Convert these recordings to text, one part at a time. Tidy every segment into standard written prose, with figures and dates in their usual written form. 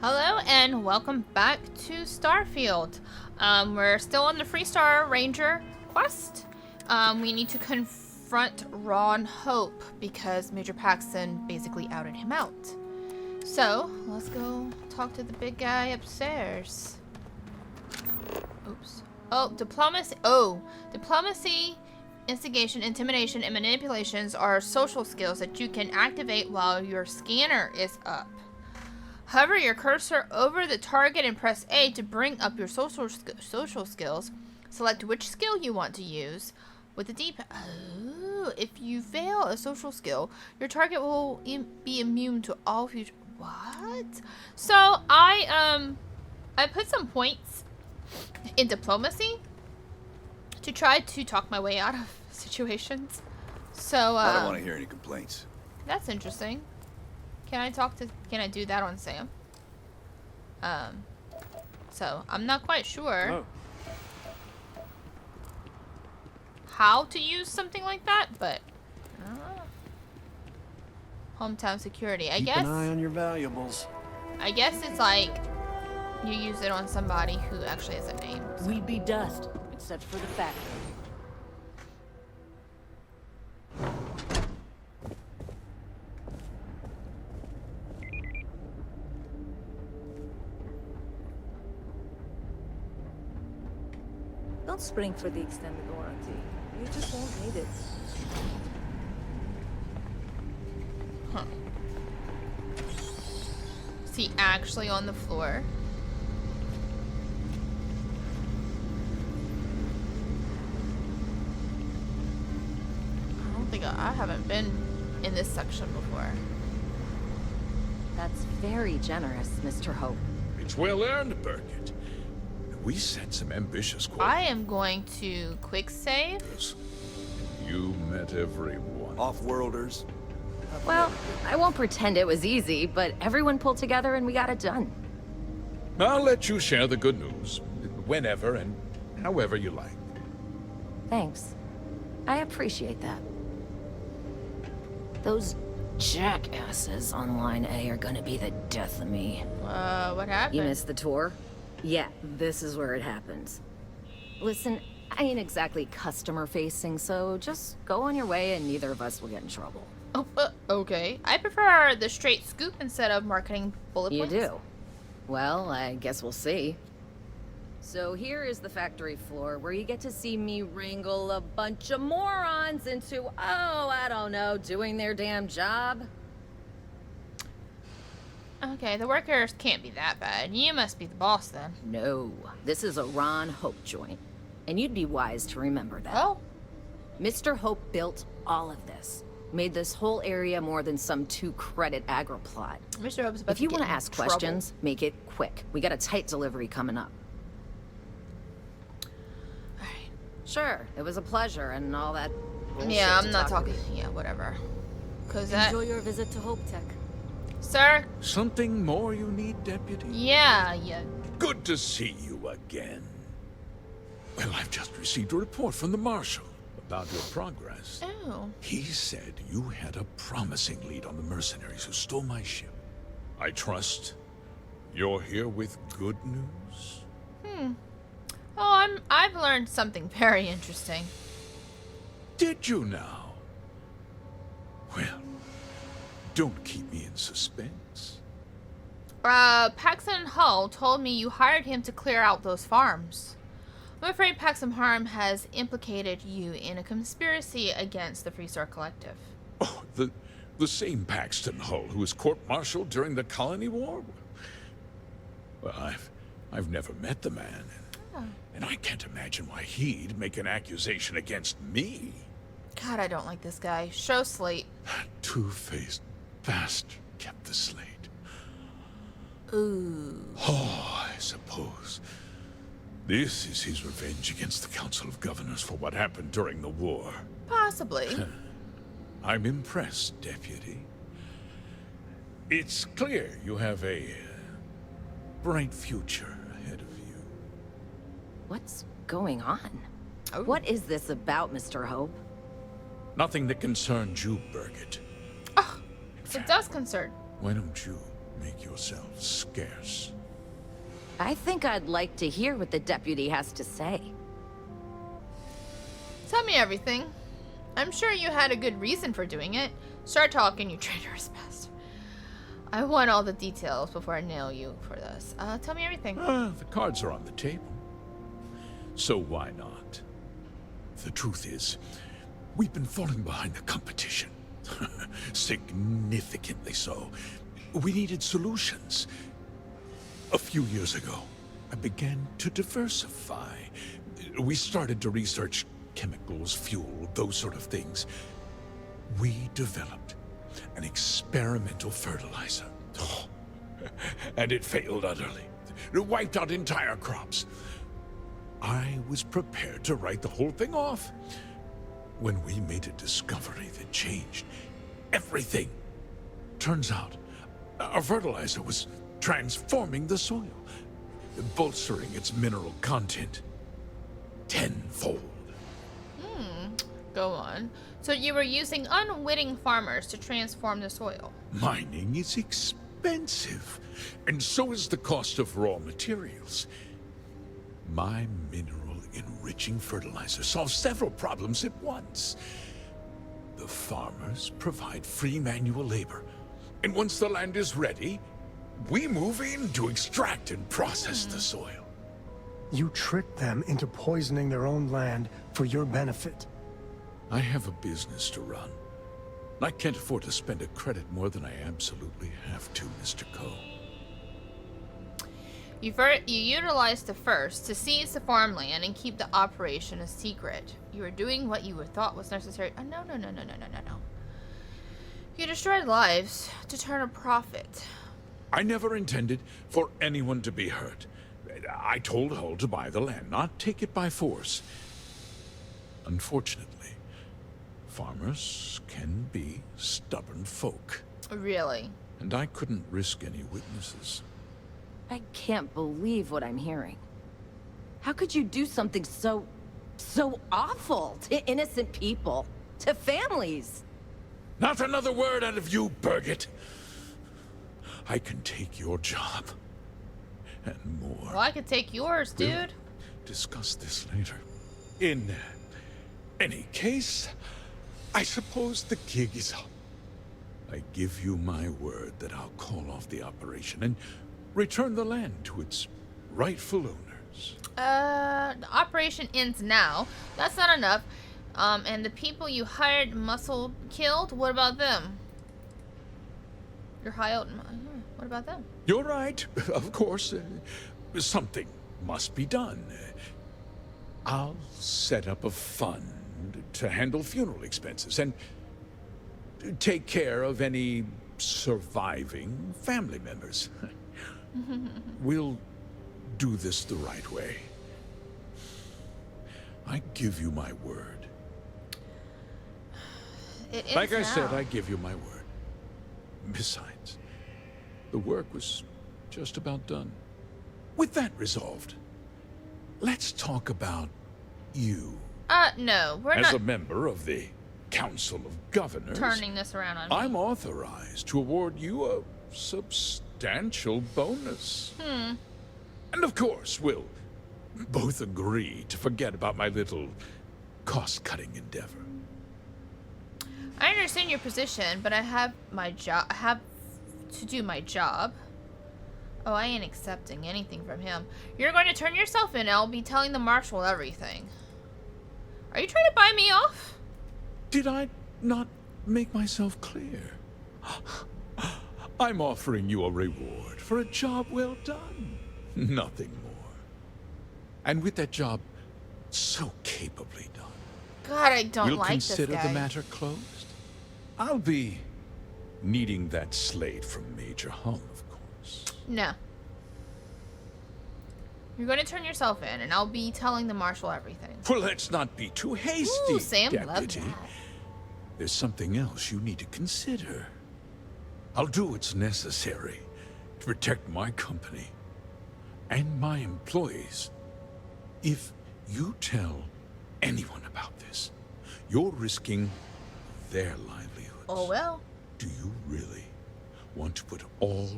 Hello and welcome back to Starfield. We're still on the Freestar Ranger quest. We need to confront Ron Hope because Major Paxton basically outed him out. So, let's go talk to the big guy upstairs. Oops. Oh, diplomacy. Diplomacy, instigation, intimidation, and manipulations are social skills that you can activate while your scanner is up. Hover your cursor over the target and press A to bring up your social skills. Select which skill you want to use with the D-pad. Oh, if you fail a social skill, your target will be immune to all future. What? So I put some points in diplomacy to try to talk my way out of situations. So I don't want to hear any complaints. That's interesting. Can I do that on Sam? So I'm not quite sure how to use something like that, but hometown security. I guess. Keep an eye on your valuables. I guess it's like you use it on somebody who actually has a name. So. We'd be dust, except for the factory. Don't spring for the extended warranty. You just won't need it. Huh. Is he actually on the floor? I don't think I haven't been in this section before. That's very generous, Mr. Hope. It's well earned, Birgit. We set some ambitious goals. I am going to quick save. You met everyone. Off-worlders. Well, I won't pretend it was easy, but everyone pulled together and we got it done. I'll let you share the good news. Whenever and however you like. Thanks. I appreciate that. Those jackasses on Line A are gonna be the death of me. What happened? You missed the tour? Yeah, this is where it happens. Listen, I ain't exactly customer-facing, so just go on your way and neither of us will get in trouble. Oh, okay. I prefer the straight scoop instead of marketing bullet points. You do? Well, I guess we'll see. So here is the factory floor where you get to see me wrangle a bunch of morons into, I don't know, doing their damn job. Okay, the workers can't be that bad. You must be the boss then. No, this is a Ron Hope joint, and you'd be wise to remember that. Oh. Mr. Hope built all of this. Made this whole area more than some 2-credit agri-plot. Mr. Hope's about If you want to ask questions, make it quick. We got a tight delivery coming up. Alright. Sure, it was a pleasure and all that bullshit. Yeah, I'm not talk talking. Yeah, whatever. Cause that. Enjoy your visit to Hope Tech. Sir? Something more you need, Deputy? Yeah. Good to see you again. Well, I've just received a report from the Marshal about your progress. Oh. He said you had a promising lead on the mercenaries who stole my ship. I trust you're here with good news? Oh, I've learned something very interesting. Did you now? Well, don't keep me in suspense. Paxton Hull told me you hired him to clear out those farms. I'm afraid Paxton Harm has implicated you in a conspiracy against the Freestar Collective. Oh, the same Paxton Hull who was court-martialed during the Colony War? Well, I've never met the man, and I can't imagine why he'd make an accusation against me. God, I don't like this guy. Show Slate. That two-faced bastard kept the slate. Ooh. Oh, I suppose this is his revenge against the Council of Governors for what happened during the war. Possibly. I'm impressed, Deputy. It's clear you have a bright future ahead of you. What's going on? Oh. What is this about, Mr. Hope? Nothing that concerns you, Birgit. It does concern. Why don't you make yourself scarce. I think I'd like to hear what the deputy has to say. Tell me everything. I'm sure you had a good reason for doing it. Start talking, you traitorous bastard. I want all the details before I nail you for this. Tell me everything. The cards are on the table. So why not? The truth is, we've been falling behind the competition. Significantly so. We needed solutions. A few years ago, I began to diversify. We started to research chemicals, fuel, those sort of things. We developed an experimental fertilizer. And it failed utterly. It wiped out entire crops. I was prepared to write the whole thing off when we made a discovery that changed everything. Turns out, our fertilizer was transforming the soil, bolstering its mineral content tenfold. Go on. So you were using unwitting farmers to transform the soil. Mining is expensive, and so is the cost of raw materials. My mineral-enriching fertilizer solves several problems at once. The farmers provide free manual labor, and once the land is ready, we move in to extract and process the soil. You tricked them into poisoning their own land for your benefit. I have a business to run. I can't afford to spend a credit more than I absolutely have to, Mr. Coe. You utilized the first to seize the farmland and keep the operation a secret. You were doing what you thought was necessary. No. You destroyed lives to turn a profit. I never intended for anyone to be hurt. I told Hull to buy the land, not take it by force. Unfortunately, farmers can be stubborn folk. Really? And I couldn't risk any witnesses. I can't believe what I'm hearing. How could you do something so awful to innocent people, to families? Not another word out of you, Birgit. I can take your job. And more. Well, I could take yours, dude. We'll discuss this later. In any case, I suppose the gig is up. I give you my word that I'll call off the operation and return the land to its rightful owners. The operation ends now. That's not enough. And the people you hired muscle killed, what about them? You're hired. What about them? You're right, of course. Something must be done. I'll set up a fund to handle funeral expenses and take care of any surviving family members. We'll do this the right way. I give you my word. It is Like I now. said, I give you my word. Besides, the work was just about done. With that resolved, let's talk about you. No, we're As not a member of the Council of Governors, turning this around on me. I'm authorized to award you a substantial bonus. And of course, we'll both agree to forget about my little cost-cutting endeavor. I understand your position, but I have my job. I have to do my job. Oh, I ain't accepting anything from him. You're going to turn yourself in, and I'll be telling the marshal everything. Are you trying to buy me off? Did I not make myself clear? I'm offering you a reward for a job well done. Nothing more. And with that job so capably done, God, I don't we'll like this consider guy. the matter closed. I'll be needing that slate from Major Hull, of course. No. You're going to turn yourself in, and I'll be telling the marshal everything. Well, let's not be too hasty, Ooh, Sam loved Deputy. that. There's something else you need to consider. I'll do what's necessary to protect my company and my employees. If you tell anyone about this, you're risking their livelihoods. Oh, well. Do you really want to put all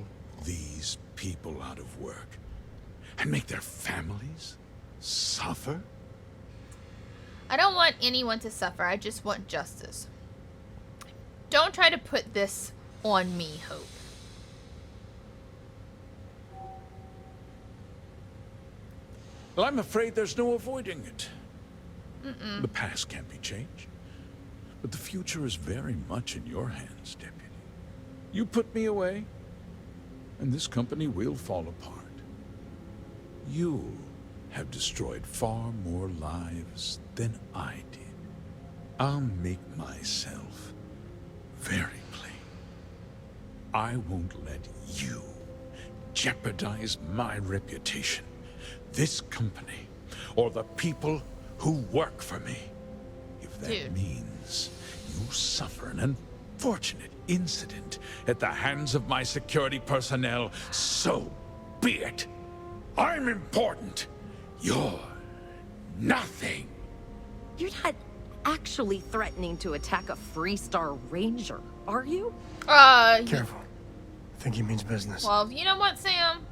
these people out of work and make their families suffer? I don't want anyone to suffer. I just want justice. Don't try to put this on me, Hope. Well, I'm afraid there's no avoiding it. The past can't be changed, but the future is very much in your hands, Deputy. You put me away, and this company will fall apart. You have destroyed far more lives than I did. I'll make myself very plain. I won't let you jeopardize my reputation, this company, or the people who work for me. If that Dude. means you suffer an unfortunate incident at the hands of my security personnel, so be it. I'm important. You're nothing. You're not actually threatening to attack a Freestar Ranger, are you? Careful. I think he means business. Well, you know what, Sam?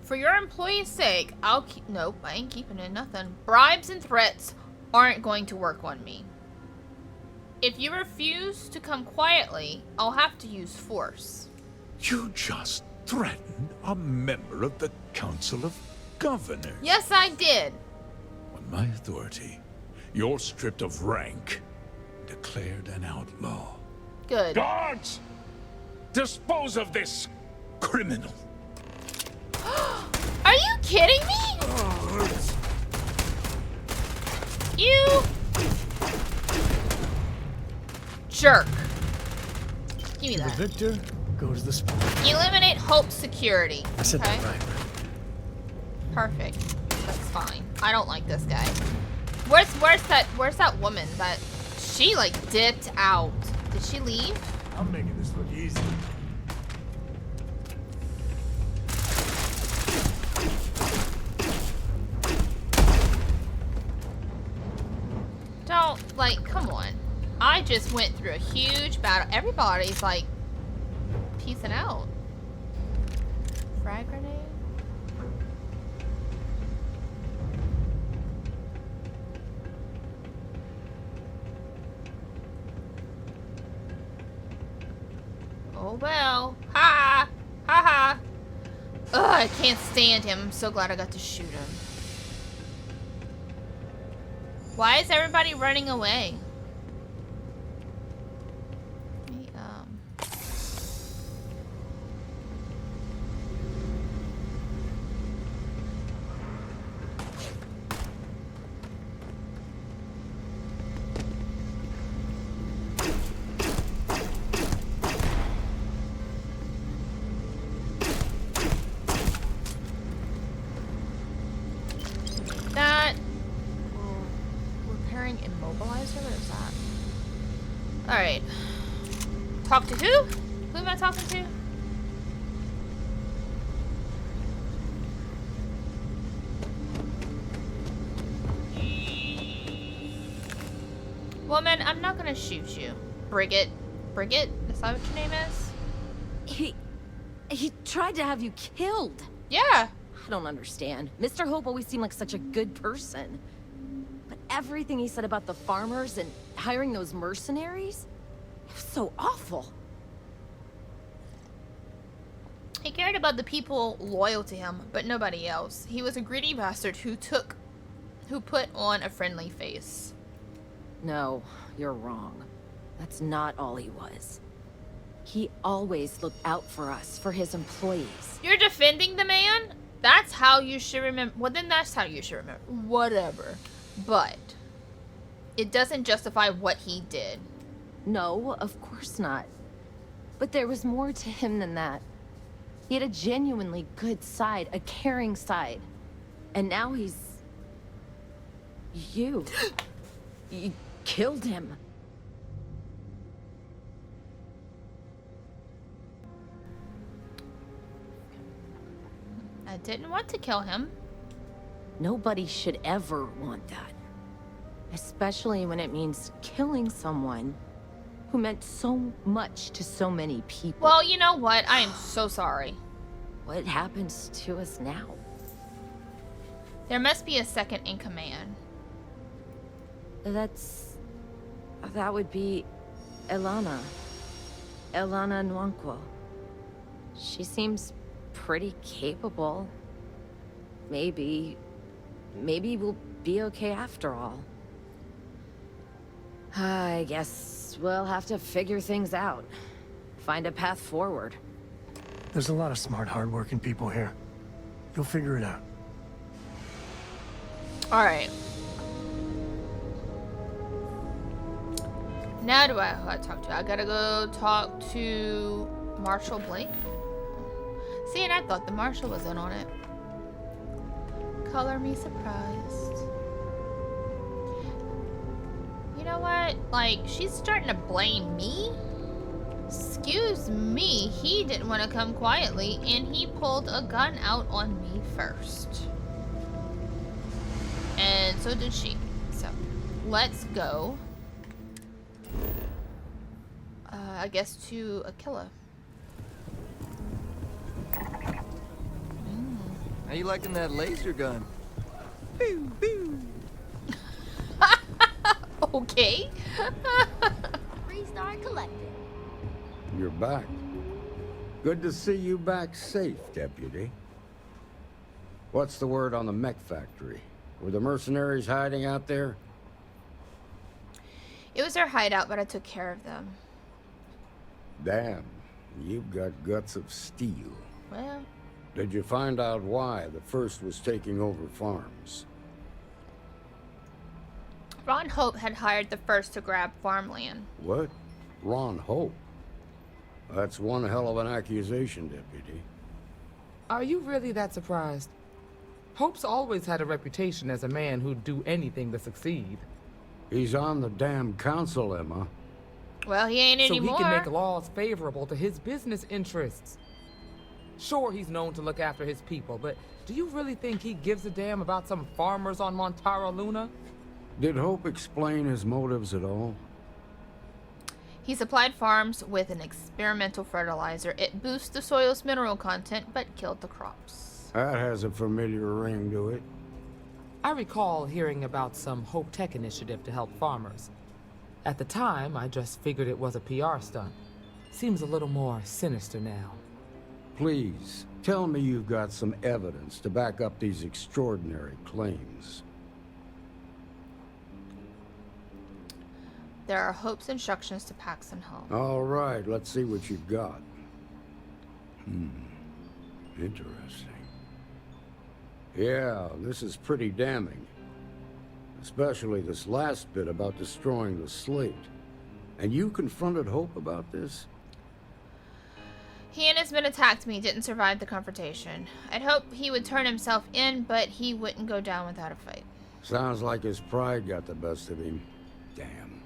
For your employees' sake, I'll keep... Nope, I ain't keeping in nothing. Bribes and threats aren't going to work on me. If you refuse to come quietly, I'll have to use force. You just threatened a member of the Council of Governors. Yes, I did. On my authority, you're stripped of rank, declared an outlaw. Good. Guards! Dispose of this criminal. Are you kidding me? You jerk. Give me The that. victor goes the spoil. Eliminate Hope security. I said Okay. that right. Perfect. That's fine. I don't like this guy. Where's that woman that she like dipped out? Did she leave? I'm making this look easy. Don't like come on. I just went through a huge battle. Everybody's like peacing out. Frag grenade? Oh well. Ha! Ha ha! Ugh, I can't stand him. I'm so glad I got to shoot him. Why is everybody running away? Let me, that repairing immobilizer? What is that? Alright. Talk to who? Who am I talking to? Woman, I'm not gonna shoot you. Brigit. Brigit? Is that what your name is? He tried to have you killed. Yeah. I don't understand. Mr. Hope always seemed like such a good person. But everything he said about the farmers and hiring those mercenaries, it was so awful. He cared about the people loyal to him, but nobody else. He was a greedy bastard who put on a friendly face. No, you're wrong. That's not all he was. He always looked out for us, for his employees. You're defending the man? That's how you should remember. Well, then that's how you should remember. Whatever. But it doesn't justify what he did. No, of course not. But there was more to him than that. He had a genuinely good side, a caring side. And now he's... You. You killed him. I didn't want to kill him. Nobody should ever want that. Especially when it means killing someone who meant so much to so many people. Well, you know what? I am so sorry. What happens to us now? There must be a second in command. That would be Elana. Elana Nwankwo. She seems pretty capable. Maybe we'll be okay after all. I guess we'll have to figure things out. Find a path forward. There's a lot of smart, hardworking people here. You'll figure it out. All right. Now who I talk to? I gotta go talk to Marshal Blake. See, and I thought the Marshal was in on it. Color me surprised. You know what? Like, she's starting to blame me? Excuse me, he didn't want to come quietly, and he pulled a gun out on me first. And so did she. So, let's go. I guess to Aquila. How you liking that laser gun? Pew, pew. Okay. Freestar collected. You're back. Good to see you back safe, Deputy. What's the word on the mech factory? Were the mercenaries hiding out there? It was their hideout, but I took care of them. Damn, you've got guts of steel. Well, Did you find out why the first was taking over farms? Ron Hope had hired the first to grab farmland. What? Ron Hope? That's one hell of an accusation, Deputy. Are you really that surprised? Hope's always had a reputation as a man who'd do anything to succeed. He's on the damn council, Emma. Well, he ain't So anymore. he can make laws favorable to his business interests. Sure, he's known to look after his people, but do you really think he gives a damn about some farmers on Montara Luna? Did Hope explain his motives at all? He supplied farms with an experimental fertilizer. It boosts the soil's mineral content, but killed the crops. That has a familiar ring to it. I recall hearing about some Hope Tech initiative to help farmers. At the time, I just figured it was a PR stunt. Seems a little more sinister now. Please, tell me you've got some evidence to back up these extraordinary claims. There are Hope's instructions to Paxton Hall. All right, let's see what you've got. Interesting. Yeah, this is pretty damning. Especially this last bit about destroying the slate. And you confronted Hope about this? He and his men attacked me, didn't survive the confrontation. I'd hoped he would turn himself in, but he wouldn't go down without a fight. Sounds like his pride got the best of him. Damn.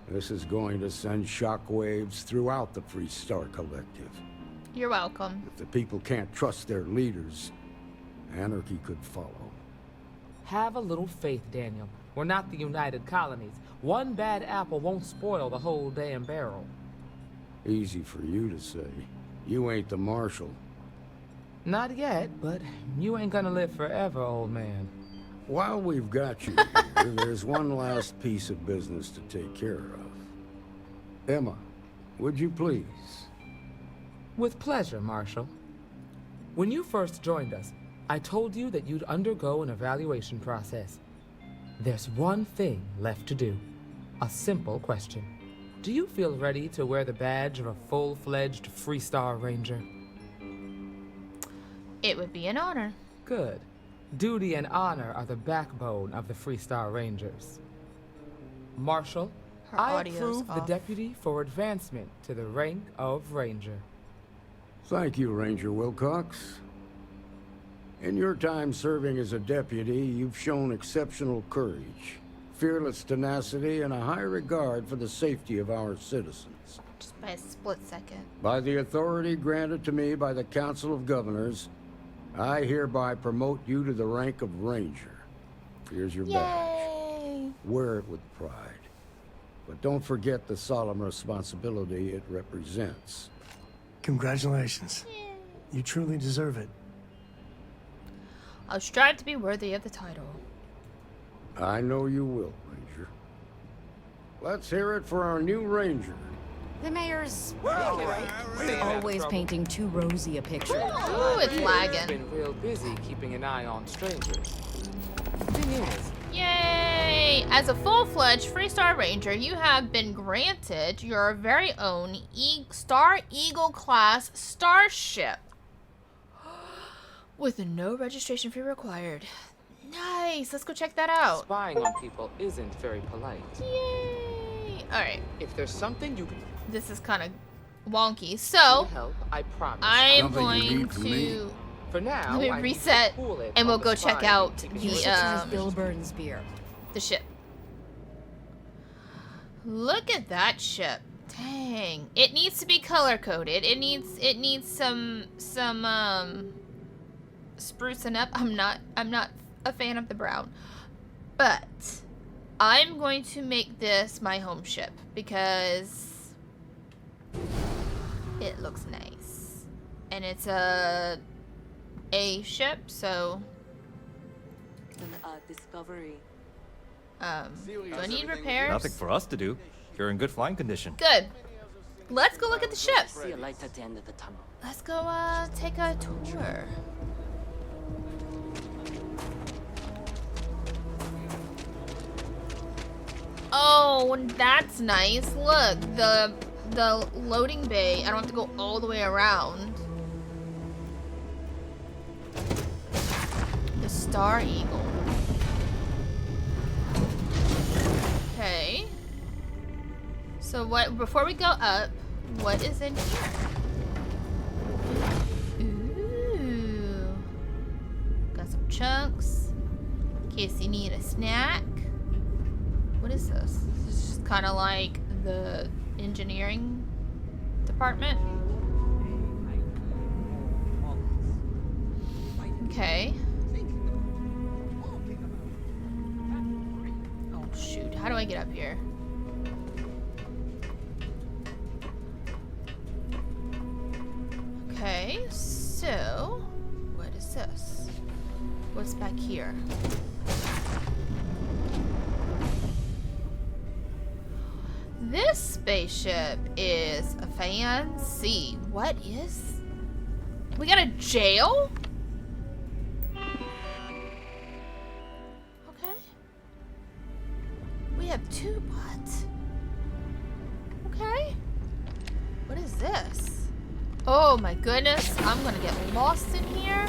This is going to send shockwaves throughout the Freestar Collective. You're welcome. If the people can't trust their leaders, anarchy could follow. Have a little faith, Daniel. We're not the United Colonies. One bad apple won't spoil the whole damn barrel. Easy for you to say. You ain't the marshal. Not yet, but you ain't gonna live forever, old man. While we've got you here, there's one last piece of business to take care of. Emma, would you please? With pleasure, Marshal. When you first joined us, I told you that you'd undergo an evaluation process. There's one thing left to do. A simple question. Do you feel ready to wear the badge of a full-fledged Freestar Ranger? It would be an honor. Good. Duty and honor are the backbone of the Freestar Rangers. Marshal, Her I audio's approve the off. deputy for advancement to the rank of Ranger. Thank you, Ranger Wilcox. In your time serving as a deputy, you've shown exceptional courage, fearless tenacity, and a high regard for the safety of our citizens. Just by a split second. By the authority granted to me by the Council of Governors, I hereby promote you to the rank of Ranger. Here's your badge. Yay! Wear it with pride. but don't forget the solemn responsibility it represents. Congratulations. You truly deserve it. I'll strive to be worthy of the title. I know you will, Ranger. Let's hear it for our new Ranger. The mayor's Always always painting too rosy a picture. Ooh, it's lagging. been real busy keeping an eye on strangers. Thing is, Yay! As a full-fledged Freestar Ranger, you have been granted your very own Star Eagle class starship with no registration fee required. Nice! Let's go check that out. spying on people isn't very polite. Yay! Alright, If there's something you can this is kind of wonky. So, help, I promise. I'm Something you going need from me? to... For now, Let me I need to reset, cool it and we'll on go the check spying out keeping You you should the, try Bill Burton's beer. the ship. Look at that ship. Dang. It needs to be color coded. It needs some sprucing up. I'm not a fan of the brown. But I'm going to make this my home ship because it looks nice. And it's a ship, so Discovery. do I need repairs? Nothing for us to do. You're in good flying condition. Good. Let's go look at the ship. See a light at the end of the tunnel. Let's go take a tour. Oh, that's nice. Look, the loading bay. I don't have to go all the way around. The Star Eagle. Okay. So what, before we go up, what is in here? Ooh. Got some chunks. In case you need a snack. What is this? This is just kind of like the engineering department. Okay. Oh shoot, how do I get up here? Okay, so what is this? What's back here? This spaceship is fancy. What is? We got a jail? Okay. We have two butts. Okay. What is this? Oh my goodness, I'm gonna get lost in here.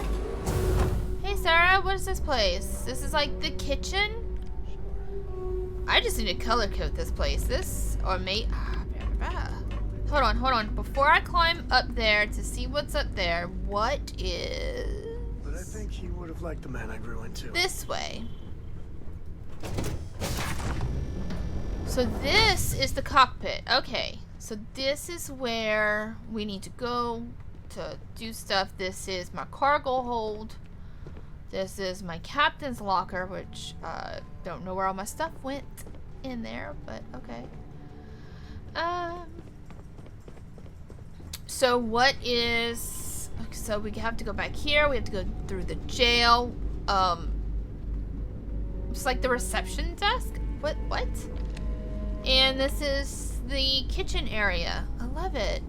Hey Sarah, what is this place? This is like the kitchen? I just need to color code this place. This, or mate. Hold on. Before I climb up there to see what's up there, what is... But I think he would have liked the man I grew into. This way. So this is the cockpit. Okay. So this is where we need to go to do stuff. This is my cargo hold. This is my captain's locker, which don't know where all my stuff went in there, but okay. So what is... So we have to go back here. We have to go through the jail. It's like the reception desk. What? And this is the kitchen area. I love it.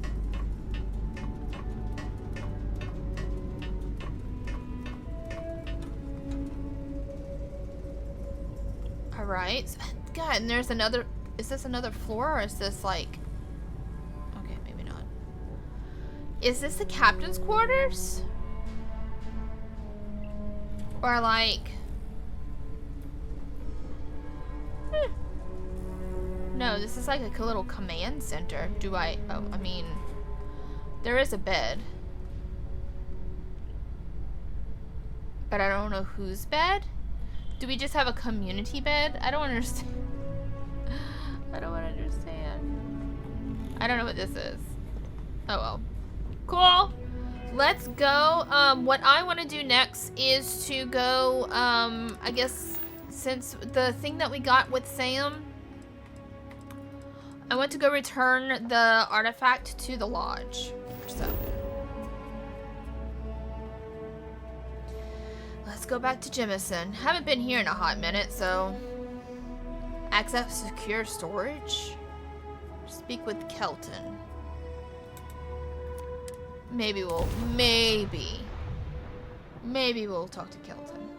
Alright. God, and there's another... Is this another floor, or is this like... Okay, maybe not. Is this the captain's quarters? Or like... No, this is like a little command center. Do I... Oh, I mean... There is a bed. But I don't know whose bed. Do we just have a community bed? I don't understand. I don't understand. I don't know what this is. Oh well. Cool. Let's go. What I want to do next is to go, I guess, since the thing that we got with Sam, I want to go return the artifact to the lodge. So let's go back to Jemison. Haven't been here in a hot minute, so access secure storage. Speak with Kelton. Maybe we'll talk to Kelton.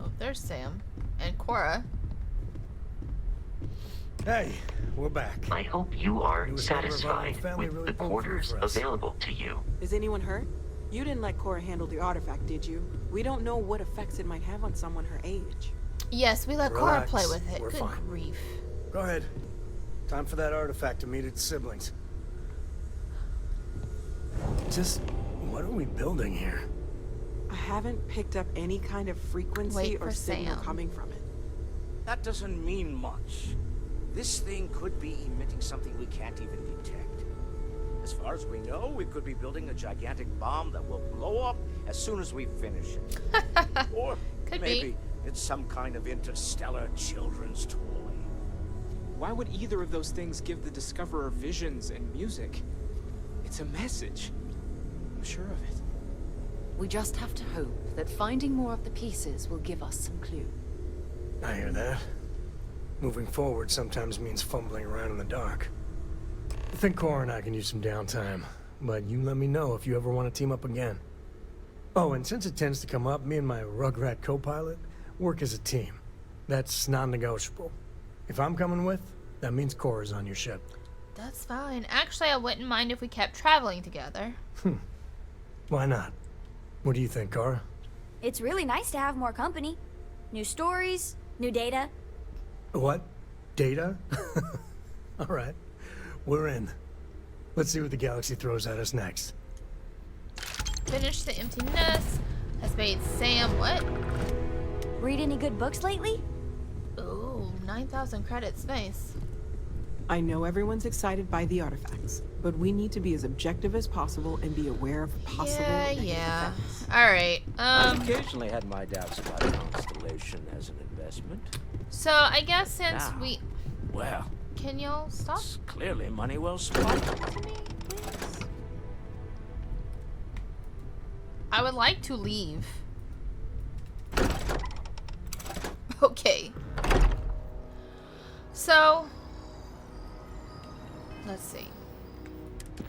Oh, there's Sam and Cora. Hey, we're back. I hope you are Newest member of our satisfied family with really the pulled through quarters for us. available to you. Is anyone hurt? You didn't let Cora handle the artifact, did you? We don't know what effects it might have on someone her age. Yes, we let Cora Relax, play with it. we're Good fine. grief. Go ahead. Time for that artifact to meet its siblings. Just, what are we building here? I haven't picked up any kind of frequency Wait or for signal Sam. coming from it. That doesn't mean much. This thing could be emitting something we can't even detect. As far as we know, we could be building a gigantic bomb that will blow up as soon as we finish it. Or Could maybe be. it's some kind of interstellar children's toy. Why would either of those things give the Discoverer visions and music? It's a message. I'm sure of it. We just have to hope that finding more of the pieces will give us some clue. I hear that. Moving forward sometimes means fumbling around in the dark. I think Cora and I can use some downtime, but you let me know if you ever want to team up again. Oh, and since it tends to come up, me and my Rugrat co-pilot work as a team. That's non-negotiable. If I'm coming with, that means Cora's on your ship. That's fine. Actually, I wouldn't mind if we kept traveling together. Why not? What do you think, Cora? It's really nice to have more company. New stories, new data. What? Data? All right. We're in. Let's see what the galaxy throws at us next. Finish the empty nest. Has made Sam what? Read any good books lately? Ooh, 9,000 credits. Nice. I know everyone's excited by the artifacts, but we need to be as objective as possible and be aware of possible negative Yeah. effects. All right. I've occasionally had my doubts about Constellation as an investment. So I guess since Now. we Well, can y'all stop it's clearly money well spent. to me, please? I would like to leave. Okay. So let's see.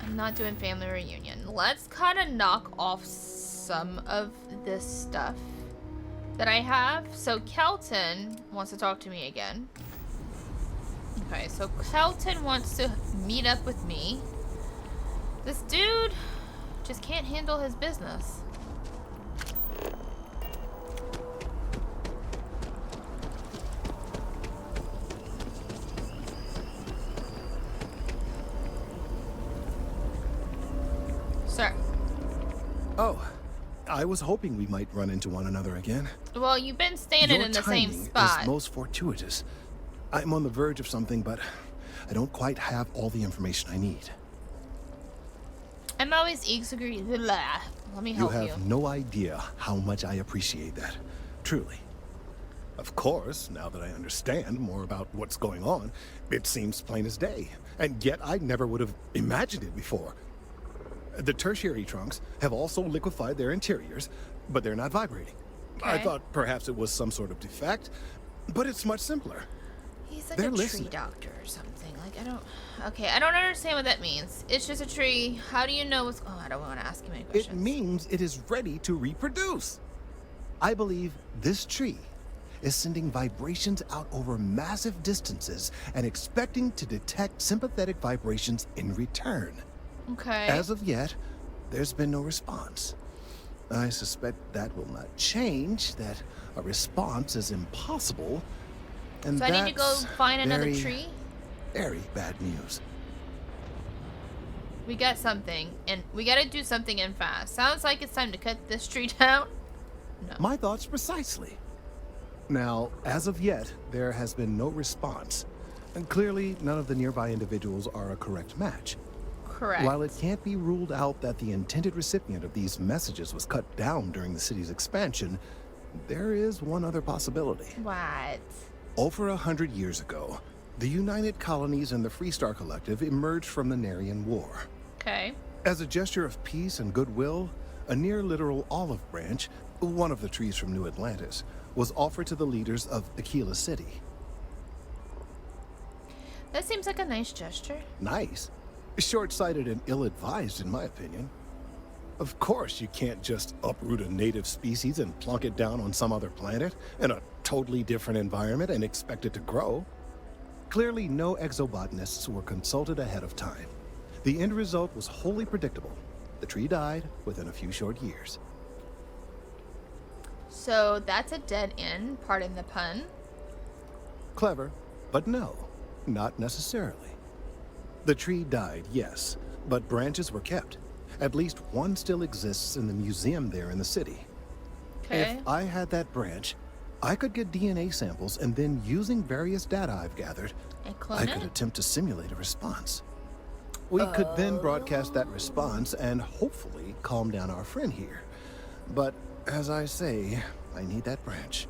I'm not doing family reunion. Let's kind of knock off some of this stuff that I have. So Kelton wants to talk to me again. Okay, so Kelton wants to meet up with me. This dude just can't handle his business. Sir. Oh, I was hoping we might run into one another again. Well, you've been standing Your in the timing same spot. is most fortuitous. I'm on the verge of something, but I don't quite have all the information I need. I'm always eager. Let me You help have you. no idea how much I appreciate that. Truly. Of course, now that I understand more about what's going on, it seems plain as day. And yet I never would have imagined it before. The tertiary trunks have also liquefied their interiors, but they're not vibrating. I Okay. thought perhaps it was some sort of defect, but it's much simpler. He's like They're a listening. tree doctor or something. Like, I don't... Okay, I don't understand what that means. It's just a tree. How do you know what's... Oh, I don't want to ask you any It questions. means it is ready to reproduce. I believe this tree is sending vibrations out over massive distances and expecting to detect sympathetic vibrations in return. Okay. As of yet, there's been no response. I suspect that will not change, that a response is impossible, and So I need to go that's find another very, tree? very bad news. We got something, and we gotta do something in fast. Sounds like it's time to cut this tree down. No. My thoughts precisely. Now, as of yet, there has been no response, and clearly none of the nearby individuals are a correct match. Correct. While it can't be ruled out that the intended recipient of these messages was cut down during the city's expansion, there is one other possibility. What? Over 100 years ago, the United Colonies and the Freestar Collective emerged from the Narian War. Okay. As a gesture of peace and goodwill, a near-literal olive branch, one of the trees from New Atlantis, was offered to the leaders of Aquila City. That seems like a nice gesture. Nice. Short-sighted and ill-advised, in my opinion. Of course, you can't just uproot a native species and plunk it down on some other planet in a totally different environment and expect it to grow. Clearly, no exobotanists were consulted ahead of time. The end result was wholly predictable. The tree died within a few short years. So that's a dead end, pardon the pun. Clever, but no, not necessarily. The tree died, yes, but branches were kept. At least one still exists in the museum there in the city. Okay. If I had that branch, I could get DNA samples, and then using various data I've gathered, I could attempt to simulate a response. We could then broadcast that response and hopefully calm down our friend here. But as I say, I need that branch.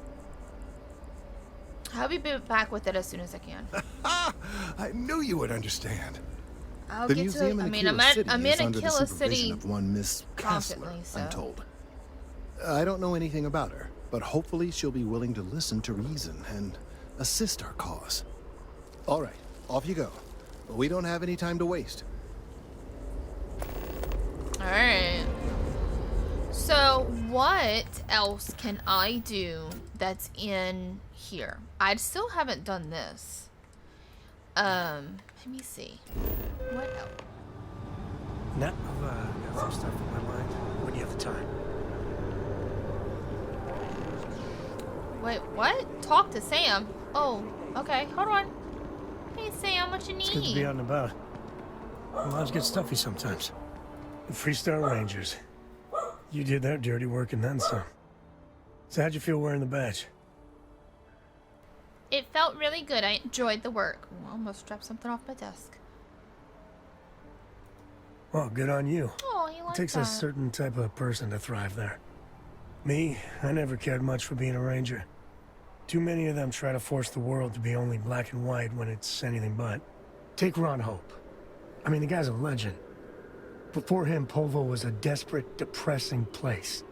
I'll be back with it as soon as I can. I knew you would understand. I'll The get museum to it. in I mean, Aquila City I'm is in under the Aquila supervision City of one Miss Kassler, constantly, so. I'm told. I don't know anything about her, but hopefully she'll be willing to listen to reason and assist our cause. All right, off you go. We don't have any time to waste. All right. So what else can I do that's in here? I still haven't done this. Let me see. What else? Now, I've got some stuff in my mind. When you have the time. Wait, what? Talk to Sam. Oh, okay. Hold on. Hey, Sam, what you need? It's good to be out and about. Lives get stuffy sometimes. The Freestar Rangers. You did their dirty work and then some. So how'd you feel wearing the badge? It felt really good. I enjoyed the work. Ooh, I almost dropped something off my desk. Well, good on you. Oh, you like It takes that. a certain type of person to thrive there. Me, I never cared much for being a ranger. Too many of them try to force the world to be only black and white when it's anything but. Take Ron Hope. I mean, the guy's a legend. Before him, Polvo was a desperate, depressing place.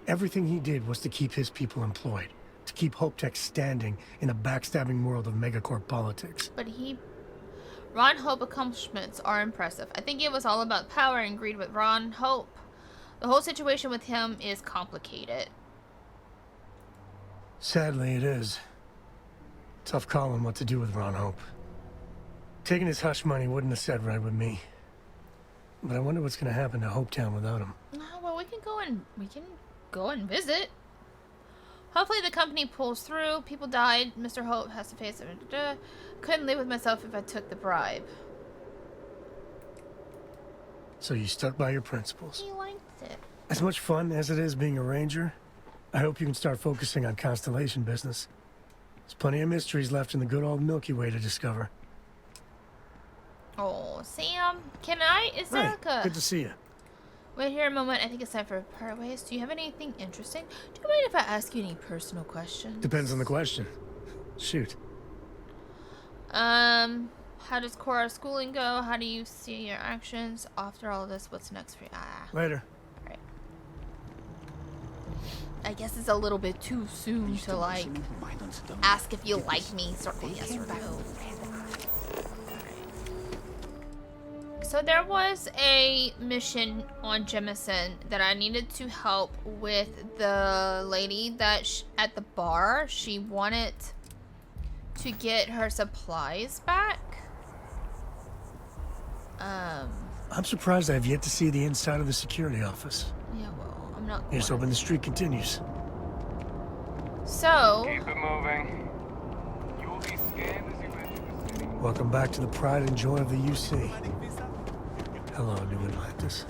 Everything he did was to keep his people employed, to keep Hope Tech standing in a backstabbing world of megacorp politics. But Ron Hope accomplishments are impressive. I think it was all about power and greed with Ron Hope. The whole situation with him is complicated. Sadly, it is. Tough calling what to do with Ron Hope. Taking his hush money wouldn't have sat right with me. But I wonder what's going to happen to Hopetown without him. Well, we can go and visit. Hopefully the company pulls through. People died. Mr. Hope has to face it. Couldn't live with myself if I took the bribe. So you stuck by your principles. He liked it. As much fun as it is being a ranger, I hope you can start focusing on Constellation business. There's plenty of mysteries left in the good old Milky Way to discover. Oh, Sam, can I? Is there like a... Good to see you. Wait here a moment. I think it's time for part ways. Do you have anything interesting? Do you mind if I ask you any personal questions? Depends on the question. Shoot. How does Cora's schooling go? How do you see your actions? After all of this, what's next for you? Later. Right. I guess it's a little bit too soon to, like, ask if you like me, sort of yes or no. So there was a mission on Jemison that I needed to help with the lady that at the bar. She wanted to get her supplies back. I'm surprised I've yet to see the inside of the security office. Yeah, well, I'm not. Here's hoping the streak continues. So. Keep it moving. You will be scanned as you enter the city. Welcome back to the pride and joy of the UC. Hello, New Atlantis.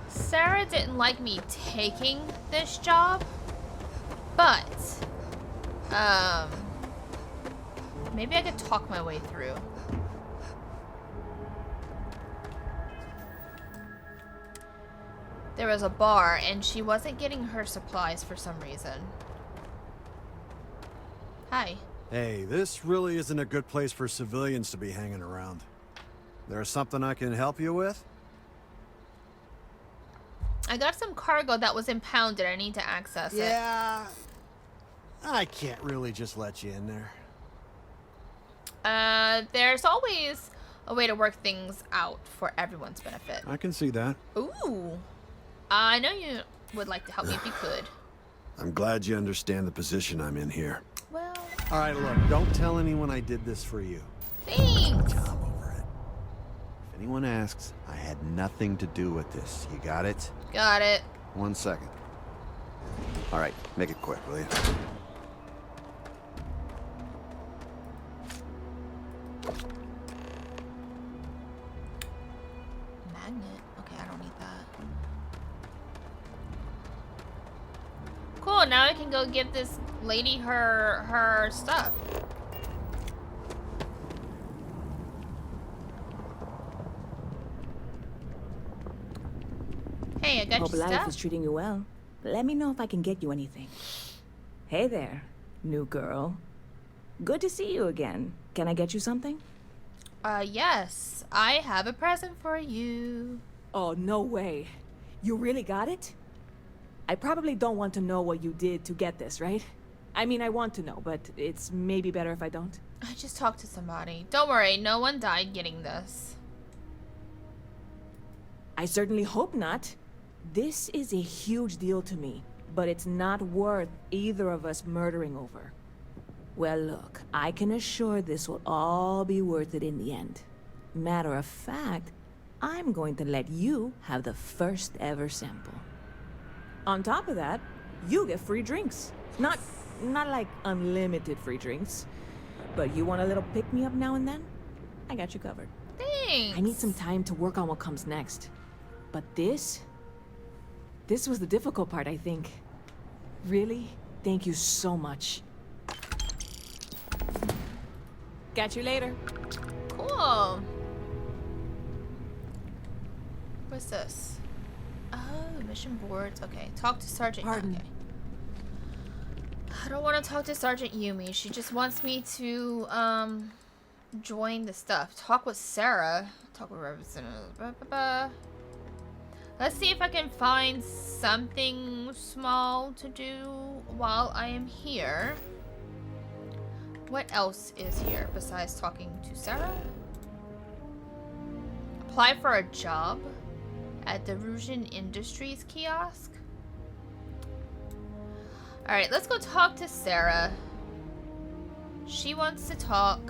Sarah didn't like me taking this job, but maybe I could talk my way through. There was a bar and she wasn't getting her supplies for some reason. Hi. Hey, this really isn't a good place for civilians to be hanging around. There's something I can help you with? I got some cargo that was impounded. I need to access it. Yeah. I can't really just let you in there. There's always a way to work things out for everyone's benefit. I can see that. Ooh. I know you would like to help me if you could. I'm glad you understand the position I'm in here. Well... Alright, look, don't tell anyone I did this for you. Thanks! Job over it. If anyone asks, I had nothing to do with this. You got it? Got it. 1 second. Alright, make it quick, will you? Magnet? Okay, I don't need that. Cool, now I can go give this lady her stuff. Hey, I got Hope your life stuff. is treating you well. Let me know if I can get you anything. Hey there, new girl. Good to see you again. Can I get you something? Yes. I have a present for you. Oh, no way. You really got it? I probably don't want to know what you did to get this, right? I mean, I want to know, but it's maybe better if I don't. I just talked to somebody. Don't worry, no one died getting this. I certainly hope not. This is a huge deal to me, but it's not worth either of us murdering over. Well, look, I can assure this will all be worth it in the end. Matter of fact, I'm going to let you have the first ever sample. On top of that, you get free drinks. Not like unlimited free drinks, but you want a little pick-me-up now and then? I got you covered. Thanks. I need some time to work on what comes next. But this was the difficult part, I think. Really, thank you so much. Catch you later. Cool. What's this? Oh, mission boards. Okay, talk to Sergeant. Pardon. Okay. I don't want to talk to Sergeant Yumi. She just wants me to join the stuff. Talk with Sarah. Talk with representatives. Blah, blah, blah. Let's see if I can find something small to do while I am here. What else is here besides talking to Sarah? Apply for a job at the Russian Industries kiosk. Alright, let's go talk to Sarah. She wants to talk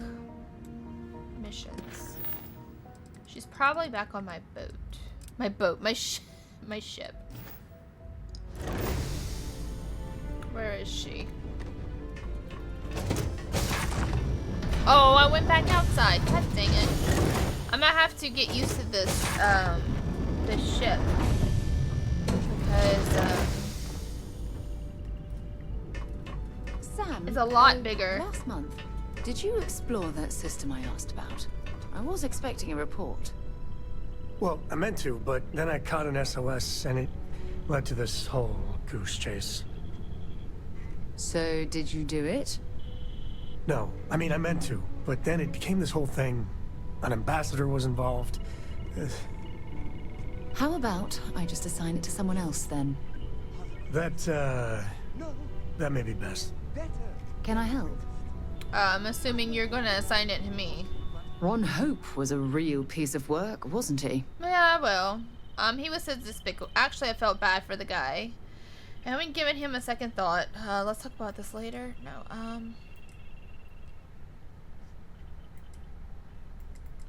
missions. She's probably back on my boat. My ship. Where is she? Oh, I went back outside. God dang it. I'm gonna have to get used to this ship. Because, Sam, it's a lot bigger. Last month, did you explore that system I asked about? I was expecting a report. Well, I meant to, but then I caught an SOS and it led to this whole goose chase. So, did you do it? No, I mean, I meant to, but then it became this whole thing. An ambassador was involved. How about I just assign it to someone else then? That may be best. Can I help? I'm assuming you're gonna assign it to me. Ron Hope was a real piece of work, wasn't he? Yeah, well, he was so despicable. Actually, I felt bad for the guy. I haven't given him a second thought. Let's talk about this later. No,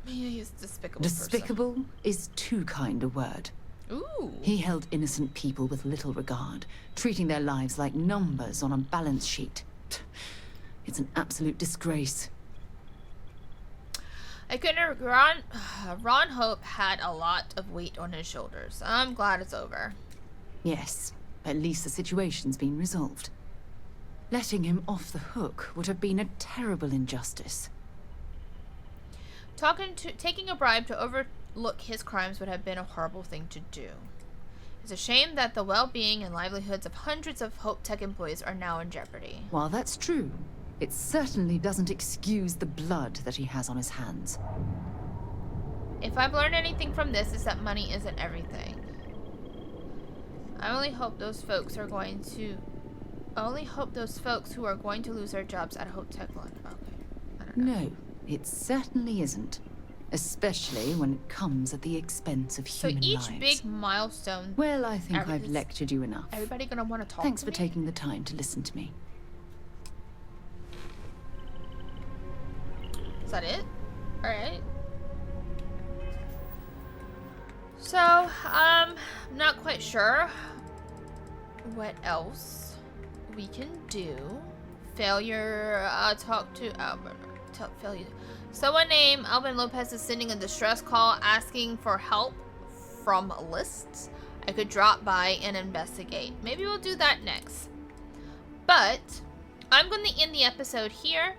yeah, he's a despicable Despicable is too kind a word. Ooh. He held innocent people with little regard, treating their lives like numbers on a balance sheet. It's an absolute disgrace. I couldn't. Ron Hope had a lot of weight on his shoulders. I'm glad it's over. Yes, at least the situation's been resolved. Letting him off the hook would have been a terrible injustice. Taking a bribe to overlook his crimes would have been a horrible thing to do. It's a shame that the well-being and livelihoods of hundreds of Hope Tech employees are now in jeopardy. While that's true, it certainly doesn't excuse the blood that he has on his hands. If I've learned anything from this, is that money isn't everything. I only hope those folks are going to... I only hope those folks who are going to lose their jobs at Hope Techland. Okay. I don't know. No, it certainly isn't. Especially when it comes at the expense of human lives. So each big milestone... Well, I think I've lectured you enough. Everybody gonna want to talk Thanks to for me? taking the time to listen to me. Is that it? Alright. So, I'm not quite sure what else we can do. Failure, talk to Albert. Failure. Someone named Alvin Lopez is sending a distress call asking for help from lists. I could drop by and investigate. Maybe we'll do that next. But I'm going to end the episode here.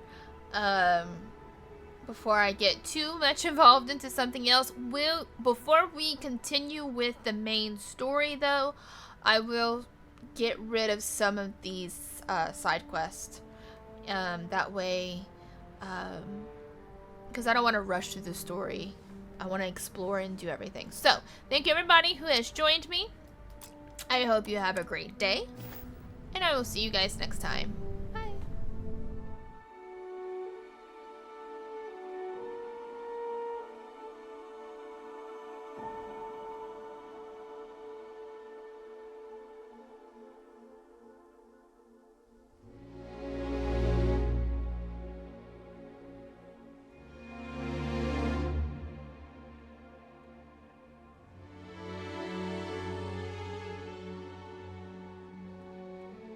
Before I get too much involved into something else. Before we continue with the main story, though, I will get rid of some of these side quests. That way, because I don't want to rush through the story. I want to explore and do everything. So, thank you everybody who has joined me. I hope you have a great day. And I will see you guys next time.